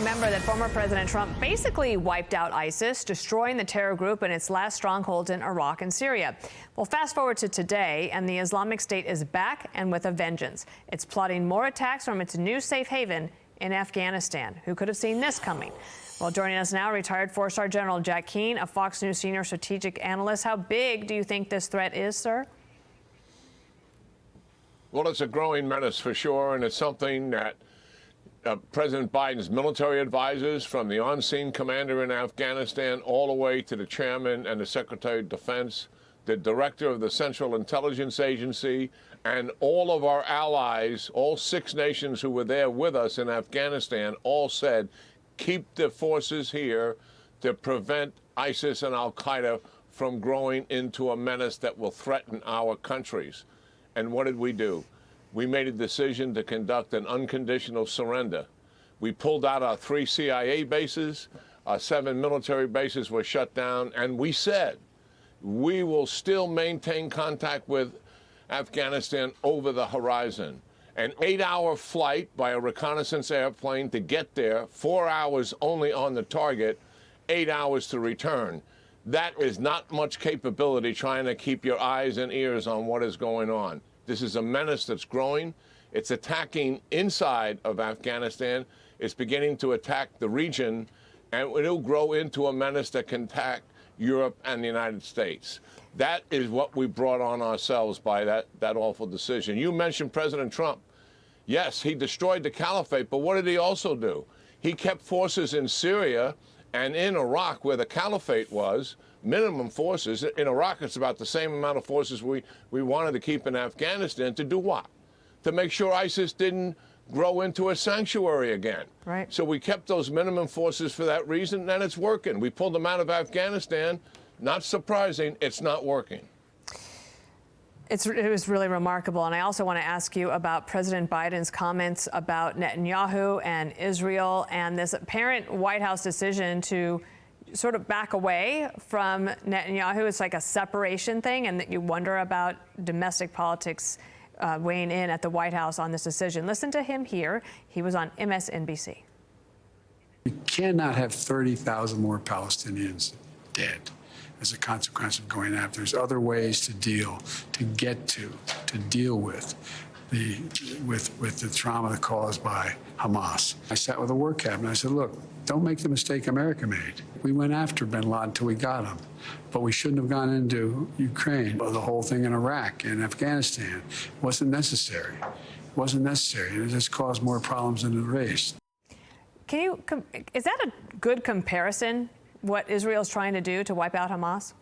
remember that former President Trump basically wiped out ISIS, destroying the terror group and its last strongholds in Iraq and Syria. Well, fast forward to today, and the Islamic State is back and with a vengeance. It's plotting more attacks from its new safe haven in Afghanistan. Who could have seen this coming? Well, joining us now, retired four-star General Jack Keane, a Fox News senior strategic analyst. How big do you think this threat is, sir? Well, it's a growing menace for sure, and it's something that President Biden's military advisors, from the on-scene commander in Afghanistan all the way to the chairman and the Secretary of Defense, the director of the Central Intelligence Agency, and all of our allies, all 6 nations who were there with us in Afghanistan, all said, keep the forces here to prevent ISIS and al-Qaeda from growing into a menace that will threaten our countries. And what did we do? We made a decision to conduct an unconditional surrender. We pulled out our 3 CIA bases, our 7 military bases were shut down, and we said we will still maintain contact with Afghanistan over the horizon. An 8-hour flight by a reconnaissance airplane to get there, 4 hours only on the target, 8 hours to return. That is not much capability trying to keep your eyes and ears on what is going on. This is a menace that's growing. It's attacking inside of Afghanistan. It's beginning to attack the region, and it'll grow into a menace that can attack Europe and the United States. That is what we brought on ourselves by that awful decision. You mentioned President Trump. Yes, he destroyed the caliphate, but what did he also do? He kept forces in Syria and in Iraq, where the caliphate was, minimum forces. In Iraq, it's about the same amount of forces we wanted to keep in Afghanistan. To do what? To make sure ISIS didn't grow into a sanctuary again. Right. So we kept those minimum forces for that reason, and it's working. We pulled them out of Afghanistan. Not surprising, it's not working. It was really remarkable. And I also want to ask you about President Biden's comments about Netanyahu and Israel and this apparent White House decision to sort of back away from Netanyahu. It's like a separation thing, and that you wonder about domestic politics weighing in at the White House on this decision. Listen to him here. He was on MSNBC. You cannot have 30,000 more Palestinians dead as a consequence of going after. There's other ways to deal with the trauma caused by Hamas. I sat with the war cabinet. I said, look, don't make the mistake America made. We went after bin Laden until we got him, but we shouldn't have gone into Ukraine or the whole thing in Iraq and Afghanistan. It wasn't necessary. It wasn't necessary. It just caused more problems than it raised. Is that a good comparison, what Israel's trying to do to wipe out Hamas?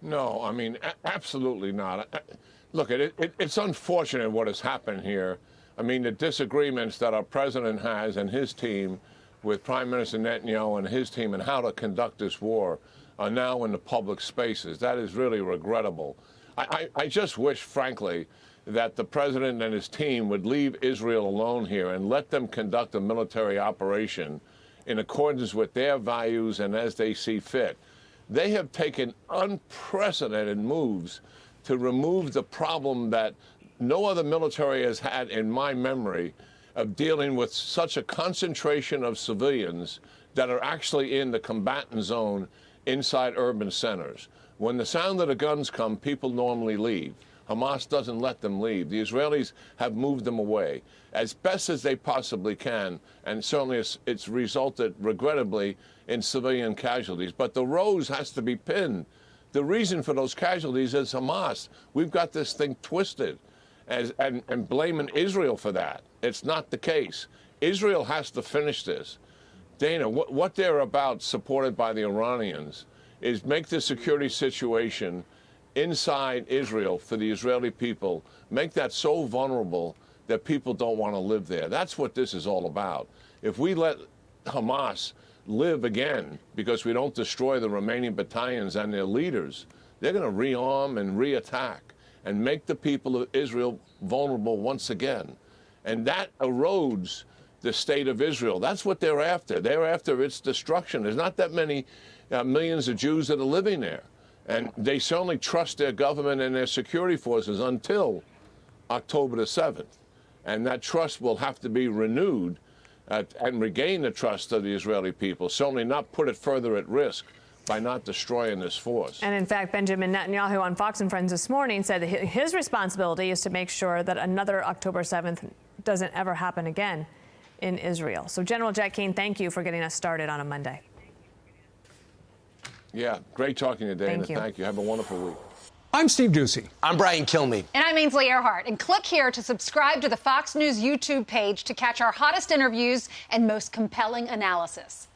No, I mean, absolutely not. Look, it's unfortunate what has happened here. I mean, the disagreements that our president has and his team with Prime Minister Netanyahu and his team and how to conduct this war are now in the public spaces. That is really regrettable. I just wish, frankly, that the president and his team would leave Israel alone here and let them conduct a military operation in accordance with their values and as they see fit. They have taken unprecedented moves to remove the problem that no other military has had in my memory of dealing with such a concentration of civilians that are actually in the combatant zone inside urban centers. When the sound of the guns come, people normally leave. Hamas doesn't let them leave. The Israelis have moved them away as best as they possibly can, and certainly it's resulted, regrettably, in civilian casualties. But the rose has to be pinned. The reason for those casualties is Hamas. We've got this thing twisted and blaming Israel for that. It's not the case. Israel has to finish this. Dana, what they're about, supported by the Iranians, is make the security situation inside Israel for the Israeli people, make that so vulnerable that people don't want to live there. That's what this is all about. If we let Hamas live again because we don't destroy the remaining battalions and their leaders, they're going to rearm and reattack and make the people of Israel vulnerable once again. And that erodes the state of Israel. That's what they're after. They're after its destruction. There's not that many millions of Jews that are living there. And they certainly trust their government and their security forces until October the 7th. And that trust will have to be renewed and regain the trust of the Israeli people, certainly not put it further at risk by not destroying this force. And in fact, Benjamin Netanyahu on Fox and Friends this morning said that his responsibility is to make sure that another October 7th doesn't ever happen again in Israel. So General Jack Keane, thank you for getting us started on a Monday. Yeah, great talking to you, Dana. Thank you. Thank you. Have a wonderful week. I'm Steve Ducey. I'm Brian Kilmeade. And I'm Ainsley Earhart. And click here to subscribe to the Fox News YouTube page to catch our hottest interviews and most compelling analysis.